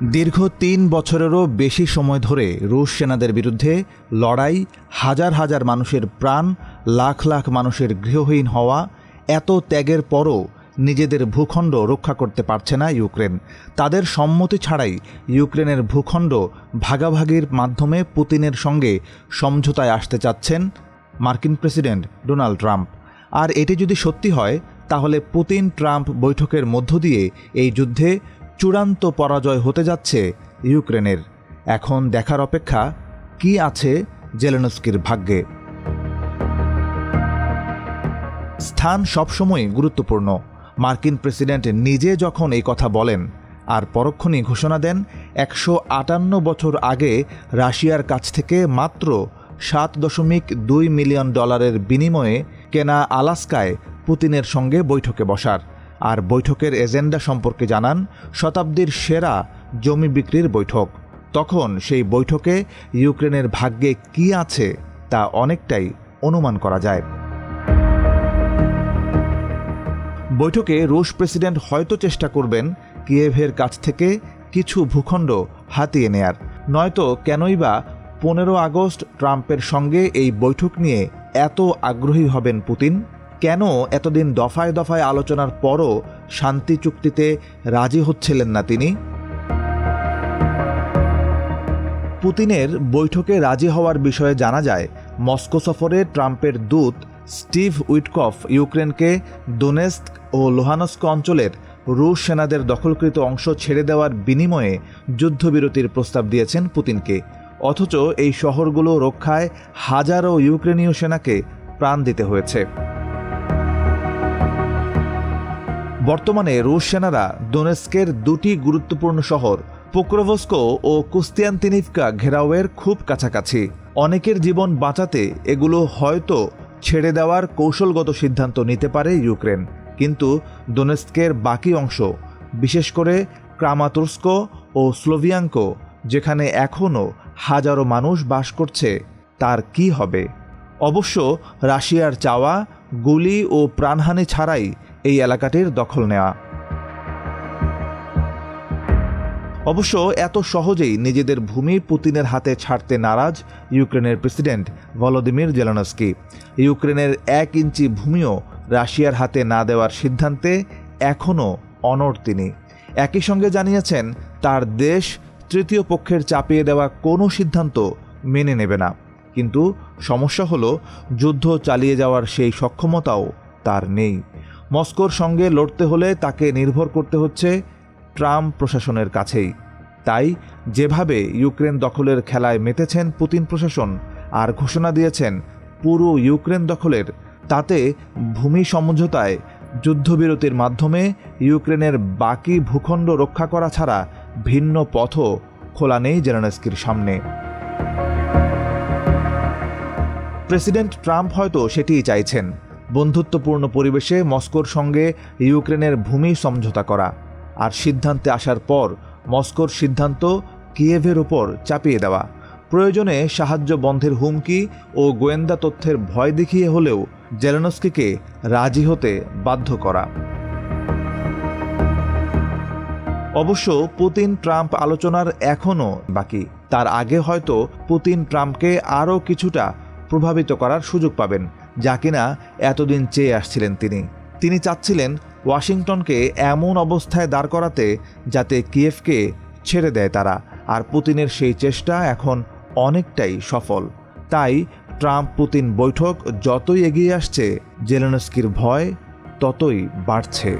দীর্ঘ ৩ বছরেরও বেশি সময় ধরে রুশ সেনাদের বিরুদ্ধে লড়াই, হাজার হাজার মানুষের প্রাণ, লাখ লাখ মানুষের গৃহহীন হওয়া, এত ত্যাগের পরও নিজেদের ভূখণ্ড রক্ষা করতে পারছে না ইউক্রেন। তাদের সম্মতি ছাড়াই ইউক্রেনের ভূখণ্ড ভাগাভাগির মাধ্যমে পুতিনের সঙ্গে সমঝোতায় আসতে চাচ্ছেন মার্কিন প্রেসিডেন্ট ডোনাল্ড ট্রাম্প। আর এটি যদি সত্যি হয়, তাহলে পুতিন ট্রাম্প বৈঠকের মধ্য দিয়ে এই যুদ্ধে চূড়ান্ত পরাজয় হতে যাচ্ছে ইউক্রেনের। এখন দেখার অপেক্ষা কি আছে জেলেনস্কির ভাগ্যে। স্থান সবসময় গুরুত্বপূর্ণ। মার্কিন প্রেসিডেন্ট নিজে যখন এই কথা বলেন আর পরক্ষণেই ঘোষণা দেন ১৫৮ বছর আগে রাশিয়ার কাছ থেকে মাত্র $7.2 মিলিয়ন বিনিময়ে কেনা আলাস্কায় পুতিনের সঙ্গে বৈঠকে বসার, আর বৈঠকের এজেন্ডা সম্পর্কে জানান শতাব্দীর সেরা জমি বিক্রির বৈঠক, তখন সেই বৈঠকে ইউক্রেনের ভাগ্যে কি আছে তা অনেকটাই অনুমান করা যায়। বৈঠকে রুশ প্রেসিডেন্ট হয়তো চেষ্টা করবেন কিয়েভের কাছ থেকে কিছু ভূখণ্ড হাতিয়ে নেয়ার, নয়তো কেনই বা 15 আগস্ট ট্রাম্পের সঙ্গে এই বৈঠক নিয়ে এত আগ্রহী হবেন পুতিন? কেন এতদিন দফায় দফায় আলোচনার পরও শান্তি চুক্তিতে রাজি হচ্ছিলেন না তিনি? পুতিনের বৈঠকে রাজি হওয়ার বিষয়ে জানা যায়, মস্কো সফরে ট্রাম্পের দূত স্টিভ উইটকফ ইউক্রেনকে দোনেৎস্ক ও লুহানস্ক অঞ্চলের রুশ সেনাদের দখলকৃত অংশ ছেড়ে দেওয়ার বিনিময়ে যুদ্ধবিরতির প্রস্তাব দিয়েছেন পুতিনকে। অথচ এই শহরগুলো রক্ষায় হাজারো ইউক্রেনীয় সেনাকে প্রাণ দিতে হয়েছে। বর্তমানে রুশ সেনারা দোনেৎস্কের দুটি গুরুত্বপূর্ণ শহর পোক্রোভস্ক ও কুস্তিয়ান্তিনিভকা ঘেরাওয়ের খুব কাছাকাছি। অনেকের জীবন বাঁচাতে এগুলো হয়তো ছেড়ে দেওয়ার কৌশলগত সিদ্ধান্ত নিতে পারে ইউক্রেন, কিন্তু দোনেৎস্কের বাকি অংশ, বিশেষ করে ক্রামাতোর্স্ক ও স্লোভিয়াঙ্ক, যেখানে এখনও হাজারো মানুষ বাস করছে, তার কি হবে? অবশ্য রাশিয়ার চাওয়া গুলি ও প্রাণহানি ছাড়াই এই এলাকাটির দখল নেওয়া। অবশ্য এত সহজেই নিজেদের ভূমি পুতিনের হাতে ছাড়তে নারাজ ইউক্রেনের প্রেসিডেন্ট ভলোদিমির জেলেনস্কি। ইউক্রেনের 1 ইঞ্চি ভূমিও রাশিয়ার হাতে না দেওয়ার সিদ্ধান্তে এখনও অনড় তিনি। একই সঙ্গে জানিয়েছেন তার দেশ তৃতীয় পক্ষের চাপিয়ে দেওয়া কোনো সিদ্ধান্ত মেনে নেবে না। কিন্তু সমস্যা হলো, যুদ্ধ চালিয়ে যাওয়ার সেই সক্ষমতাও তার নেই। মস্কোর সঙ্গে লড়তে হলে তাকে নির্ভর করতে হচ্ছে ট্রাম্প প্রশাসনের কাছেই। তাই যেভাবে ইউক্রেন দখলের খেলায় মেতেছেন পুতিন প্রশাসন আর ঘোষণা দিয়েছেন পুরো ইউক্রেন দখলের, তাতে ভূমি সমঝোতায় যুদ্ধবিরতির মাধ্যমে ইউক্রেনের বাকি ভূখণ্ড রক্ষা করা ছাড়া ভিন্ন পথও খোলা নেই জেলেনস্কির সামনে। প্রেসিডেন্ট ট্রাম্প হয়তো সেটিই চাইছেন, বন্ধুত্বপূর্ণ পরিবেশে মস্কোর সঙ্গে ইউক্রেনের ভূমি সমঝোতা করা, আর সিদ্ধান্তে আসার পর মস্কোর সিদ্ধান্ত কিয়েভের ওপর চাপিয়ে দেওয়া, প্রয়োজনে সাহায্য বন্ধের হুমকি ও গোয়েন্দা তথ্যের ভয় দেখিয়ে হলেও জেলেনস্কিকে রাজি হতে বাধ্য করা। অবশ্য পুতিন ট্রাম্প আলোচনার এখনও বাকি। তার আগে হয়তো পুতিন ট্রাম্পকে আরও কিছুটা প্রভাবিত করার সুযোগ পাবেন, যা কিনা এতদিন চেয়ে আসছিলেন তিনি চাচ্ছিলেন ওয়াশিংটনকে এমন অবস্থায় দাঁড় করাতে যাতে কিয়েভকে ছেড়ে দেয় তারা, আর পুতিনের সেই চেষ্টা এখন অনেকটাই সফল। তাই ট্রাম্প পুতিন বৈঠক যতই এগিয়ে আসছে, জেলেনস্কির ভয় ততই বাড়ছে।